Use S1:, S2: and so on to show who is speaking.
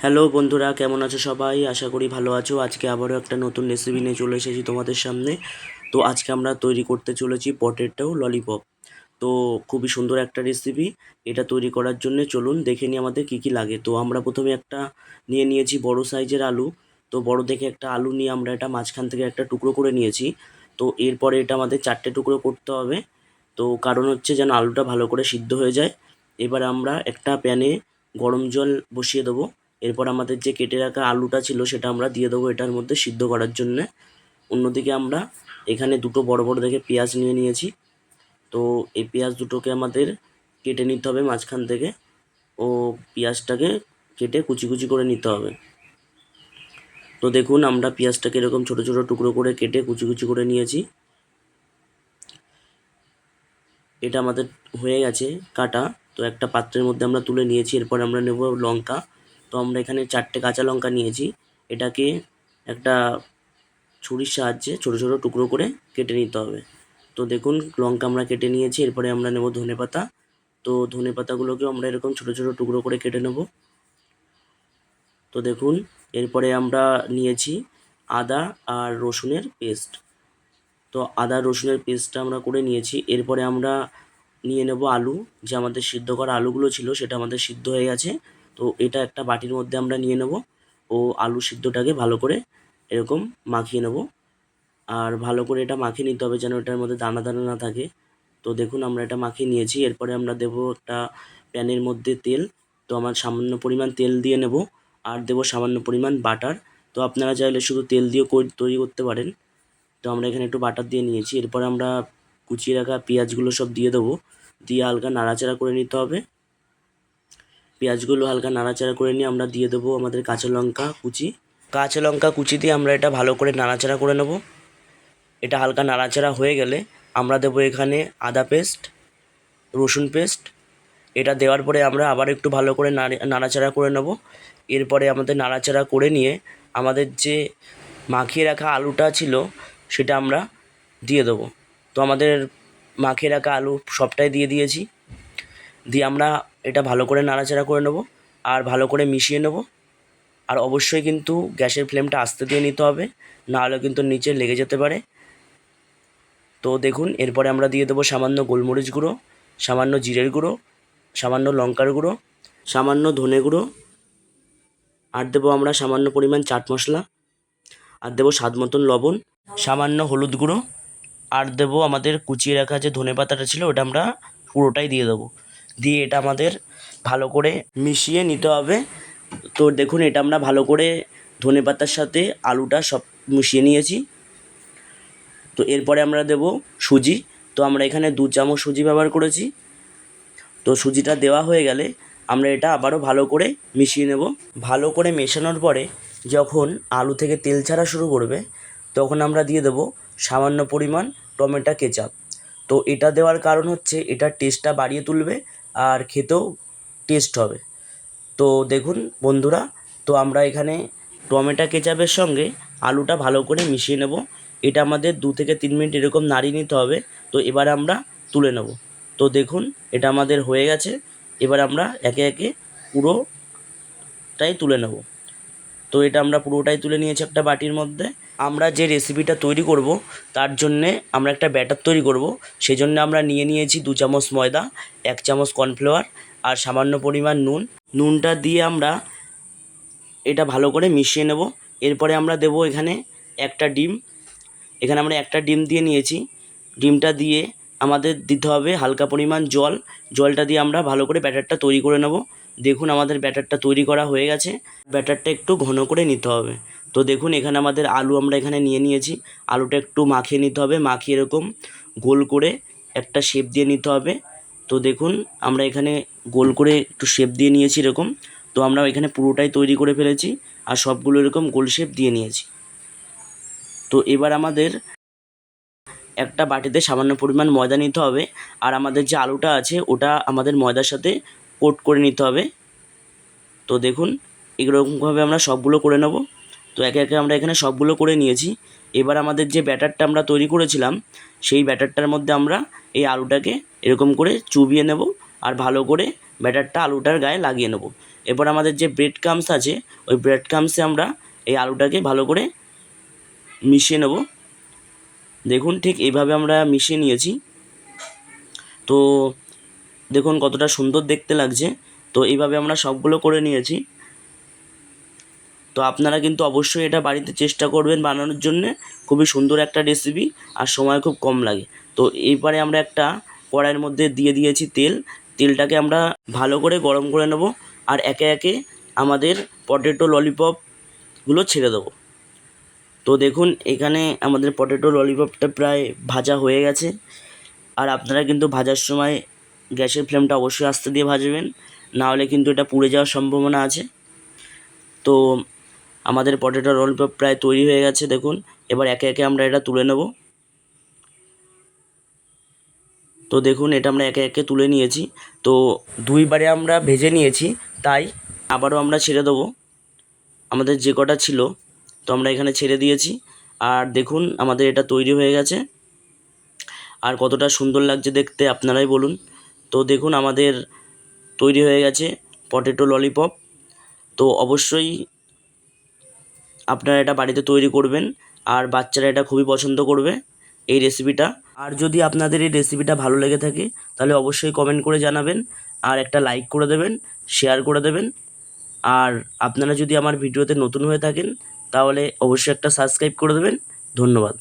S1: Hello বন্ধুরা, কেমন আছো সবাই? আশা করি ভালো আছো। আজকে আবারও একটা নতুন রেসিপি নিয়ে চলে এসেছি তোমাদের সামনে। তো আজকে আমরা তৈরি করতে চলেছি পটেটো ললিপপ। তো খুবই সুন্দর একটা রেসিপি। এটা তৈরি করার জন্য চলুন দেখে নিই আমাদের কী কী লাগে। তো আমরা প্রথমে একটা নিয়ে নিয়েছি বড় সাইজের আলু। তো বড় দেখে একটা আলু নিয়ে আমরা এটা মাঝখান থেকে একটা টুকরো করে নিয়েছি। তো এরপরে এটা আমাদের 4টে টুকরো করতে হবে। তো কারণ হচ্ছে যেন আলুটা ভালো করে সিদ্ধ হয়ে যায়। এবার আমরা একটা প্যানে গরম জল বসিয়ে দেবো। এরপর আমাদের যে কেটে রাখা আলুটা ছিল সেটা আমরা দিয়ে দেবো এটার মধ্যে সিদ্ধ করার জন্যে। অন্যদিকে আমরা এখানে দুটো বড় বড় দেখে পেঁয়াজ নিয়ে নিয়েছি। তো এই পেঁয়াজ দুটোকে আমাদের কেটে নিতে হবে মাঝখান থেকে, ও পেঁয়াজটাকে কেটে কুচি কুচি করে নিতে হবে। তো দেখুন আমরা পেঁয়াজটাকে এরকম ছোট ছোট টুকরো করে কেটে কুচি কুচি করে নিয়েছি। এটা আমাদের হয়ে গেছে কাটা। তো একটা পাত্রের মধ্যে আমরা তুলে নিয়েছি। এরপর আমরা নেব লঙ্কা। তো আমরা এখানে 4টে কাঁচা লঙ্কা নিয়েছি। এটাকে একটা ছুরির সাহায্যে ছোট ছোট টুকরো করে কেটে নিতে হবে। তো দেখুন লঙ্কা আমরা কেটে নিয়েছি। এরপরে আমরা নেব ধনেপাতা। তো ধনেপাতাগুলোকেও আমরা এরকম ছোট ছোট টুকরো করে কেটে নেব। তো দেখুন এরপরে আমরা নিয়েছি আদা আর রসুনের পেস্ট। তো আদা রসুনের পেস্টটা আমরা করে নিয়েছি। এরপরে আমরা নিয়ে নেব আলু। যে আমাদের সিদ্ধ করা আলুগুলো ছিল সেটা আমাদের সিদ্ধ হয়ে গেছে। তো এটা একটা বাটির মধ্যে আমরা নিয়ে নেব ও আলু সিদ্ধটাকে ভালো করে এরকম মাখিয়ে নেব। আর ভালো করে এটা মাখিয়ে নিতে হবে যেন এটার মধ্যে দানা দানা না থাকে। তো দেখুন আমরা এটা মাখিয়ে নিয়েছি। এরপরে আমরা দেবো একটা প্যানের মধ্যে তেল। তো আমার সামান্য পরিমাণ তেল দিয়ে নেব আর দেবো সামান্য পরিমাণ বাটার। তো আপনারা চাইলে শুধু তেল দিয়েও তৈরি করতে পারেন। তো আমরা এখানে একটু বাটার দিয়ে নিয়েছি। এরপর আমরা কুচিয়ে রাখা পেঁয়াজগুলো সব দিয়ে দেবো, দিয়ে হালকা নাড়াচাড়া করে নিতে হবে। পেঁয়াজগুলো হালকা নাড়াচাড়া করে নিয়ে আমরা দিয়ে দেবো আমাদের কাঁচা লঙ্কা কুচি। কাঁচা লঙ্কা কুচি দিয়ে আমরা এটা ভালো করে নাড়াচাড়া করে নেব। এটা হালকা নাড়াচাড়া হয়ে গেলে আমরা দেবো এখানে আদা পেস্ট, রসুন পেস্ট। এটা দেওয়ার পরে আমরা আবার একটু ভালো করে নাড়াচাড়া করে নেব। এরপরে আমাদের নাড়াচাড়া করে নিয়ে আমাদের যে মাখিয়ে রাখা আলুটা ছিল সেটা আমরা দিয়ে দেবো। তো আমাদের মাখিয়ে রাখা আলু সবটাই দিয়ে দিয়েছি। দিয়ে আমরা এটা ভালো করে নাড়াচাড়া করে নেব আর ভালো করে মিশিয়ে নেব। আর অবশ্যই কিন্তু গ্যাসের ফ্লেমটা আস্তে দিয়ে নিতে হবে, নাহলে কিন্তু নিচে লেগে যেতে পারে। তো দেখুন এরপরে আমরা দিয়ে দেবো সামান্য গোলমরিচ গুঁড়ো, সামান্য জিরের গুঁড়ো, সামান্য লঙ্কার গুঁড়ো, সামান্য ধনে গুঁড়ো, আর দেবো আমরা সামান্য পরিমাণ চাট মশলা, আর দেবো স্বাদ মতন লবণ, সামান্য হলুদ গুঁড়ো, আর দেবো আমাদের কুচিয়ে রাখা যে ধনেপাতাটা ছিল ওটা আমরা পুরোটাই দিয়ে দেবো। দিয়ে এটা আমাদের ভালো করে মিশিয়ে নিতে হবে। তো দেখুন এটা আমরা ভালো করে ধনেপাতার সাথে আলুটা সব মিশিয়ে নিয়েছি। তো এরপরে আমরা দেব সুজি। তো আমরা এখানে 2 চামচ সুজি ব্যবহার করেছি। তো সুজিটা দেওয়া হয়ে গেলে আমরা এটা আবারও ভালো করে মিশিয়ে নেব। ভালো করে মেশানোর পরে যখন আলু থেকে তেল ছাড়া শুরু করবে তখন আমরা দিয়ে দেব সামান্য পরিমাণ টমেটো কেচাপ। তো এটা দেওয়ার কারণ হচ্ছে এটা টেস্টটা বাড়িয়ে তুলবে আর খেতেও টেস্ট হবে। তো দেখুন বন্ধুরা, তো আমরা এখানে টমেটো কেচাপের সঙ্গে আলুটা ভালো করে মিশিয়ে নেব। এটা আমাদের 2 থেকে 3 মিনিট এরকম নাড়িয়ে নিতে হবে। তো এবার আমরা তুলে নেব। তো দেখুন এটা আমাদের হয়ে গেছে। এবার আমরা একে একে পুরোটাই তুলে নেব। তো এটা আমরা পুরোটাই তুলে নিয়েছি একটা বাটির মধ্যে। আমরা যে রেসিপিটা তৈরি করব তার জন্যে আমরা একটা ব্যাটার তৈরি করব। সেই জন্য আমরা নিয়েছি 2 চামচ ময়দা, 1 চামচ কর্নফ্লাওয়ার আর সামান্য পরিমাণ নুন। নুনটা দিয়ে আমরা এটা ভালো করে মিশিয়ে নেব। এরপরে আমরা দেব এখানে একটা ডিম। এখানে আমরা একটা ডিম দিয়ে নিয়েছি। ডিমটা দিয়ে আমাদের দিতে হবে হালকা পরিমাণ জল। জলটা দিয়ে আমরা ভালো করে ব্যাটারটা তৈরি করে নেব। দেখুন আমাদের ব্যাটারটা তৈরি করা হয়ে গেছে। ব্যাটারটা একটু ঘন করে নিতে হবে। তো দেখুন এখানে আমাদের আলু আমরা এখানে নিয়েছি। আলুটা একটু মাখিয়ে নিতে হবে। মাখিয়ে এরকম গোল করে একটা শেপ দিয়ে নিতে হবে। তো দেখুন আমরা এখানে গোল করে একটু শেপ দিয়ে নিয়েছি এরকম। তো আমরা এখানে পুরোটাই তৈরি করে ফেলেছি আর সবগুলো এরকম গোল শেপ দিয়ে নিয়েছি। তো এবার আমাদের একটা বাটিতে সামান্য পরিমাণ ময়দা নিতে হবে আর আমাদের যে আলুটা আছে ওটা আমাদের ময়দার সাথে কোট করে নিতে হবে। তো দেখুন এরকমভাবে আমরা সবগুলো করে নেব। তো একে একে আমরা এখানে সবগুলো করে নিয়েছি। এবার আমাদের যে ব্যাটারটা আমরা তৈরি করেছিলাম সেই ব্যাটারটার মধ্যে আমরা এই আলুটাকে এরকম করে চুবিয়ে নেব আর ভালো করে ব্যাটারটা আলুটার গায়ে লাগিয়ে নেব। এরপর আমাদের যে ব্রেড ক্রাম্বস আছে ওই ব্রেড ক্রাম্বসে আমরা এই আলুটাকে ভালো করে মিশিয়ে নেব। দেখুন ঠিক এইভাবে আমরা মিশিয়ে নিয়েছি। তো দেখুন কতটা সুন্দর দেখতে লাগছে। তো এইভাবে আমরা সবগুলো করে নিয়েছি। তো আপনারা কিন্তু অবশ্যই এটা বাড়িতে চেষ্টা করবেন বানানোর জন্যে। খুবই সুন্দর একটা রেসিপি আর সময় খুব কম লাগে। তো এইবারে আমরা একটা কড়াইয়ের মধ্যে দিয়ে দিয়েছি তেলটাকে আমরা ভালো করে গরম করে নেব আর একে একে আমাদের পটেটো ললিপপগুলো ছেড়ে দেবো। তো দেখুন এখানে আমাদের পটেটো ললিপপটা প্রায় ভাজা হয়ে গেছে। আর আপনারা কিন্তু ভাজার সময় গ্যাসের ফ্লেমটা অবশ্যই আস্তে দিয়ে ভাজবেন, না হলে কিন্তু এটা পুড়ে যাওয়ার সম্ভাবনা আছে। তো আমাদের পটেটো ললিপপ প্রায় তৈরি হয়ে গেছে দেখুন। এবার একে একে আমরা এটা তুলে নেব। তো দেখুন এটা আমরা একে একে তুলে নিয়েছি। তো দুইবারে আমরা ভেজে নিয়েছি, তাই আবারও আমরা ছেড়ে দেবো। আমাদের যে কটা ছিল তো আমরা এখানে ছেড়ে দিয়েছি। আর দেখুন আমাদের এটা তৈরি হয়ে গেছে। আর কতটা সুন্দর লাগছে দেখতে আপনারাই বলুন। তো দেখুন আমাদের তৈরি হয়ে গেছে পটেটো ললিপপ। তো অবশ্যই আপনারা এটা বাড়িতে তৈরি করবেন আর বাচ্চারা এটা খুবই পছন্দ করবে এই রেসিপিটা। আর যদি আপনাদের এই রেসিপিটা ভালো লেগে থাকে তাহলে অবশ্যই কমেন্ট করে জানাবেন আর একটা লাইক করে দেবেন, শেয়ার করে দেবেন। আর আপনারা যদি আমার ভিডিওতে নতুন হয়ে থাকেন তাহলে অবশ্যই একটা সাবস্ক্রাইব করে দেবেন। ধন্যবাদ।